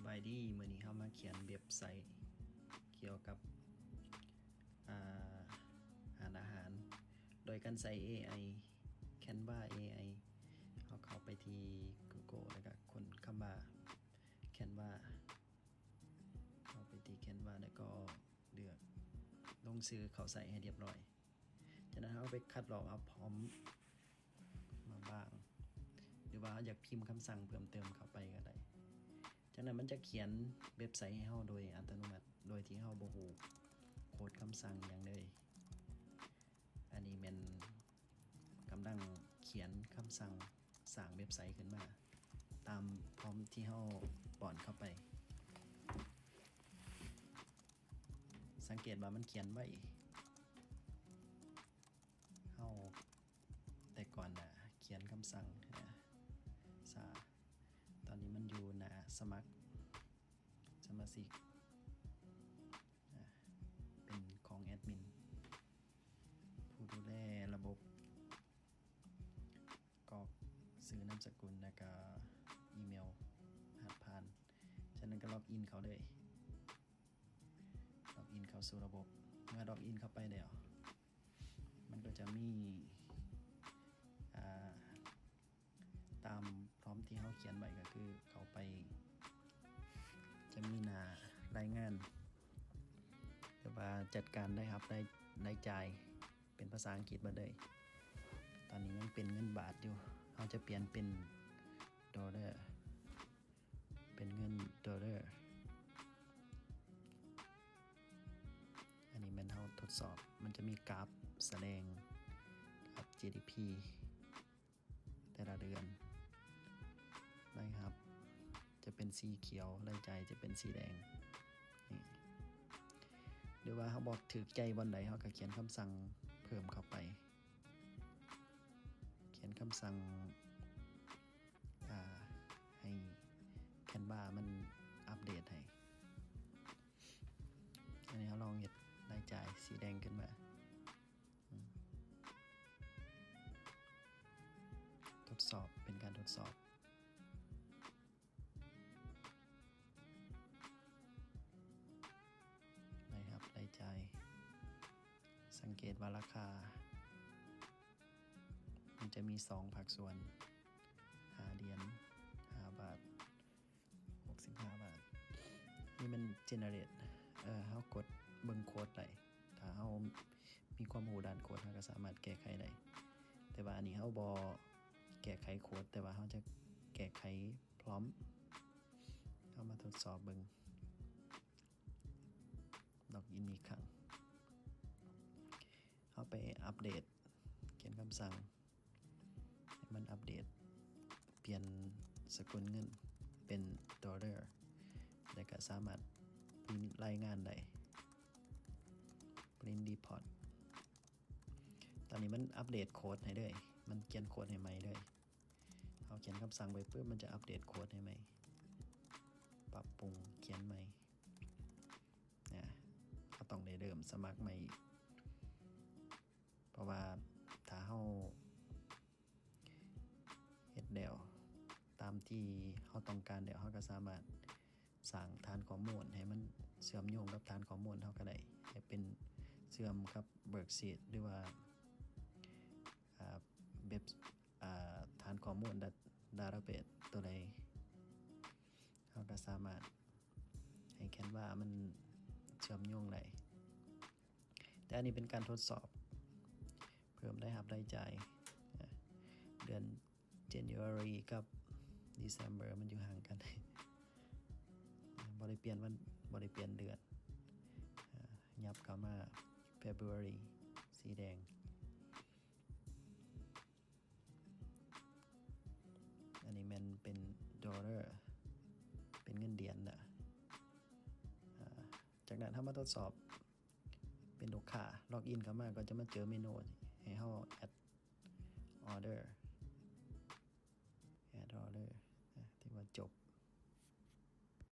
บายดีมื้อนี้เฮามาเขียนเว็บไซต์เกี่ยวกับอาหารโดยการใส่ AI Canva AI เฮาเข้าไปที่ Google แล้วก็ค้นคำว่า Canva เข้าไปที่ Canva แล้วก็เลือกลงชื่อเข้าใส่ให้เรียบร้อยจากนั้นเฮาไปคัดลอกเอาพร้อมมาบ้างหรือว่าอยากพิมพ์คำสั่งเพิ่มเติมเข้าไปก็ได้จากนั้นมันจะเขียนเว็บไซต์ให้เฮาโดยอัตโนมัติโดยที่เฮาบ่ฮู้โค้ดคำสั่งหยังเลยอันนี้แม่นกำลังเขียนคำสั่งสร้างเว็บไซต์ขึ้นมาตามพร้อมที่เฮาป้อนเข้าไปสังเกตว่ามันเขียนไว้เฮาแต่ก่อนน่ะเขียนคำสั่งตอนนี้มันอยู่หน้าสมัครสมาชิกเป็นของแอดมินผู้ดูแลระบบกรอกชื่อนามสกุลแล้วก็อีเมลรหัสผ่านฉะนั้นก็ล็อกอินเขาเลยล็อกอินเข้าสู่ระบบเมื่อล็อกอินเข้าไปแล้วมันก็จะมีตามพร้อมที่เขาเขียนไว้ก็คือเขาไปจะมีหน้ารายงานหรือว่าจัดการได้ครับได้จ่ายเป็นภาษาอังกฤษมาเลยตอนนี้ยังเป็นเงินบาทอยู่เขาจะเปลี่ยนเป็นดอลลาร์เป็นเงินดอลลาร์อันนี้มันเขาทดสอบมันจะมีกราฟแสดงกับ GDP แต่ละเดือนนะครับจะเป็นสีเขียวรายจ่ายจะเป็นสีแดงนี่หรือว่าเขาบอกถือใจวันไหนเขาก็เขียนคำสั่งเพิ่มเข้าไปเขียนคำสั่งให้ Canva มันอัปเดตให้อันนี้เขาลองเห็นรายจ่ายสีแดงขึ้นมาทดสอบเป็นการทดสอบนะครับรายจ่ายสังเกตว่าราคามันจะมี2ภาคส่วน5เหรียญ5บาท65บาทนี่มัน generate เฮากดเบิ่งโค้ดได้ถ้าเฮามีความรู้ด้านโค้ดเฮาก็สามารถแก้ไขได้แต่ว่าอันนี้เฮาบ่แก้ไขโค้ดแต่ว่าเฮาจะแก้ไขพร้อมเฮามาทดสอบเบิ่งล็อกอินอีกครั้งเฮาไปอัปเดตเขียนคำสั่งให้มันอัปเดตเปลี่ยนสกุลเงินเป็นดอลลาร์แล้วก็สามารถพิมพ์รายงานได้ print report ตอนนี้มันอัปเดตโค้ดให้ด้วยมันเขียนโค้ดให้ใหม่ด้วยเอาเขียนคำสั่งไปปุ๊บมันจะอัปเดตโค้ดให้ใหม่ปรับปรุงเขียนใหม่ก็ต้องได้เริ่มสมัครใหม่เพราะว่าถ้าเฮาเฮ็ดแล้วตามที่เฮาต้องการแล้วเฮาก็สามารถสร้างฐานข้อมูลให้มันเชื่อมโยงกับฐานข้อมูลเฮาก็ได้ให้เป็นเชื่อมกับเบิร์กชีทหรือว่าเว็บฐานข้อมูลdatabase ตัวใดเฮาก็สามารถให้ Canva มันเชื่อมโยงได้แต่อันนี้เป็นการทดสอบเพิ่มได้รับรายจ่ายเดือน January กับ December มันอยู่ห่างกันบ่ได้เปลี่ยนวันบ่ได้เปลี่ยนเดือนยับเข้ามา February สีแดงอันนี้มันเป็นดอลลาร์เป็นเงินเหรียญนะจากนั้นถ้ามาทดสอบเป็นลูกค้าล็อกอินเข้ามาก็จะมาเจอเมนูให้เฮา add order